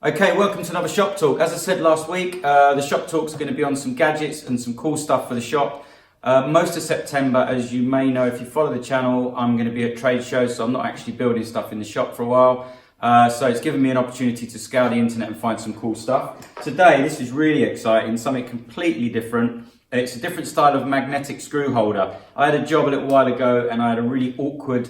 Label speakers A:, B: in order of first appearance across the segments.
A: Okay, welcome to another shop talk. As I said last week, the shop talks are going to be on some gadgets and some cool stuff for the shop. Most of September, as you may know if you follow the channel, I'm going to be at trade shows, so I'm not actually building stuff in the shop for a while. So it's given me an opportunity to scour the internet and find some cool stuff. Today, this is really exciting, something completely different. It's a different style of magnetic screw holder. I had a job a little while ago and I had a really awkward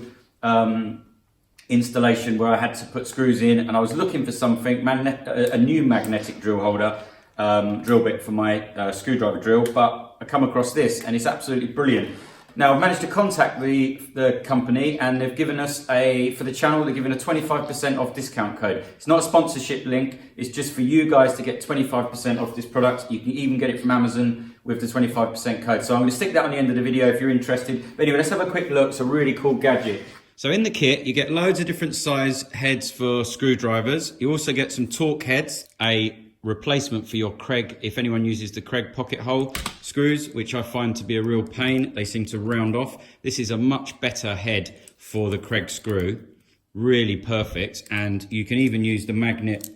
A: installation where I had to put screws in, and I was looking for something, a new magnetic drill holder, drill bit for my screwdriver drill, but I come across this and it's absolutely brilliant. Now I've managed to contact the company and they've given us for the channel, they're giving a 25% off discount code. It's not a sponsorship link, it's just for you guys to get 25% off this product. You can even get it from Amazon with the 25% code. So I'm going to stick that on the end of the video if you're interested. But anyway, let's have a quick look. It's a really cool gadget. So in the kit, you get loads of different size heads for screwdrivers. You also get some Torx heads, a replacement for your Kreg, if anyone uses the Kreg pocket hole screws, which I find to be a real pain. They seem to round off. This is a much better head for the Kreg screw. Really perfect. And you can even use the magnet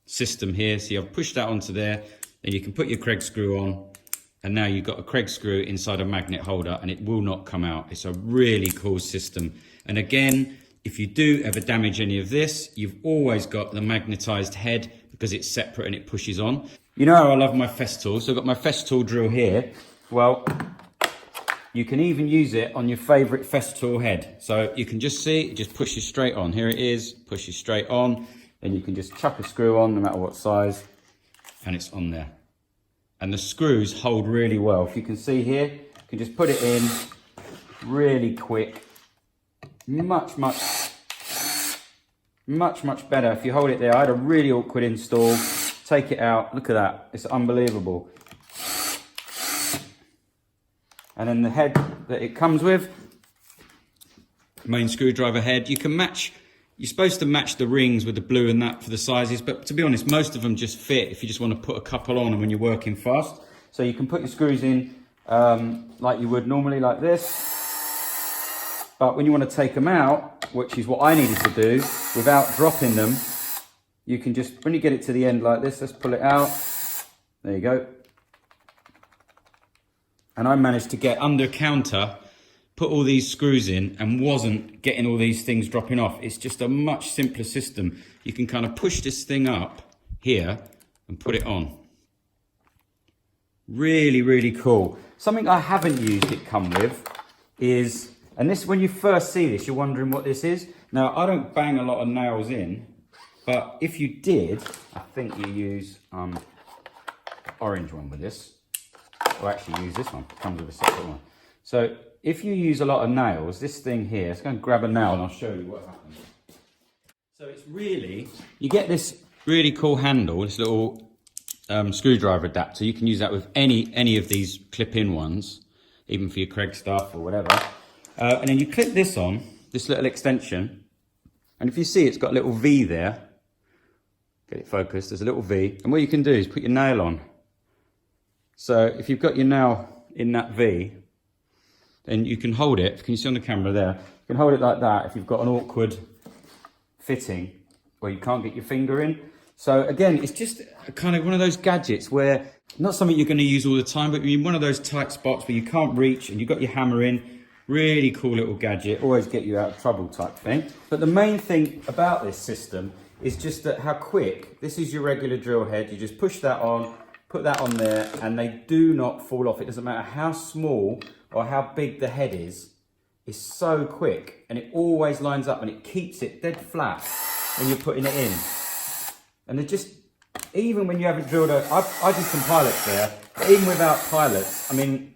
A: system here. See, I've pushed that onto there. Then you can put your Kreg screw on. And now you've got a Kreg screw inside a magnet holder and it will not come out. It's a really cool system. And again, if you do ever damage any of this, you've always got the magnetized head because it's separate and it pushes on. You know how I love my Festool, so I've got my Festool drill here. Well, you can even use it on your favorite Festool head. So you can just see, it just pushes straight on. Here it is, pushes straight on. Then you can just chuck a screw on no matter what size and it's on there. And the screws hold really well. If you can see here, you can just put it in really quick. Much better if you hold it there. I had a really awkward install. Take it out, look at that, it's unbelievable. And then the head that it comes with, main screwdriver head, you can match. You're supposed to match the rings with the blue and that for the sizes, but to be honest, most of them just fit if you just want to put a couple on and when you're working fast. So you can put your screws in like you would normally, like this. But when you want to take them out, which is what I needed to do, without dropping them, you can just, when you get it to the end like this, let's pull it out. There you go. And I managed to get under counter, put all these screws in and wasn't getting all these things dropping off. It's just a much simpler system. You can kind of push this thing up here and put it on. Really, really cool. Something I haven't used it come with is, and this, when you first see this, you're wondering what this is. Now, I don't bang a lot of nails in, but if you did, I think you use orange one with this. Or actually use this one, it comes with a separate one. So if you use a lot of nails, this thing here, let's go and grab a nail and I'll show you what happens. So it's really, you get this really cool handle, this little screwdriver adapter. You can use that with any of these clip-in ones, even for your Kreg stuff or whatever. And then you clip this on, this little extension. And if you see, it's got a little V there. Get it focused, there's a little V. And what you can do is put your nail on. So if you've got your nail in that V, then you can hold it, can you see on the camera there? You can hold it like that if you've got an awkward fitting where you can't get your finger in. So again, it's just kind of one of those gadgets where, not something you're going to use all the time, but you're in one of those tight spots where you can't reach and you've got your hammer in. Really cool little gadget, always get you out of trouble type thing. But the main thing about this system is just that how quick, this is your regular drill head, you just push that on, put that on there, and they do not fall off. It doesn't matter how small or how big the head is, it's so quick and it always lines up and it keeps it dead flat when you're putting it in. And it just, even when you haven't drilled I did some pilots there, but even without pilots, I mean,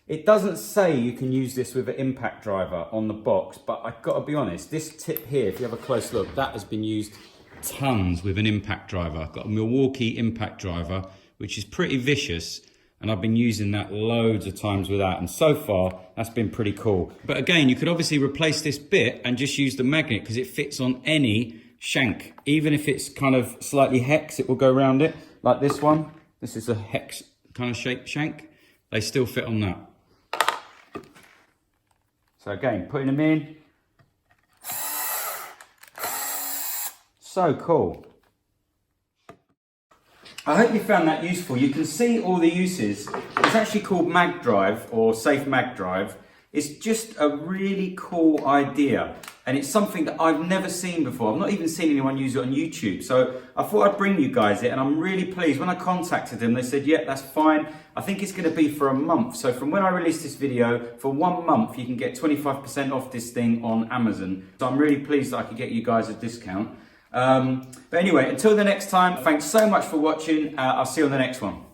A: it doesn't say you can use this with an impact driver on the box, but I've got to be honest, this tip here, if you have a close look, that has been used tons with an impact driver. I've got a Milwaukee impact driver, which is pretty vicious. And I've been using that loads of times with that. And so far, that's been pretty cool. But again, you could obviously replace this bit and just use the magnet because it fits on any shank. Even if it's kind of slightly hex, it will go around it. Like this one. This is a hex kind of shaped shank. They still fit on that. So again, putting them in. So cool. I hope you found that useful. You can see all the uses. It's actually called Mag Drive or Safe Mag Drive. It's just a really cool idea, and it's something that I've never seen before. I've not even seen anyone use it on YouTube, so I thought I'd bring you guys it, and I'm really pleased. When I contacted them, they said, yeah, that's fine. I think it's going to be for a month. So from when I released this video, for 1 month, you can get 25% off this thing on Amazon. So I'm really pleased that I could get you guys a discount. But anyway, until the next time, thanks so much for watching. I'll see you on the next one.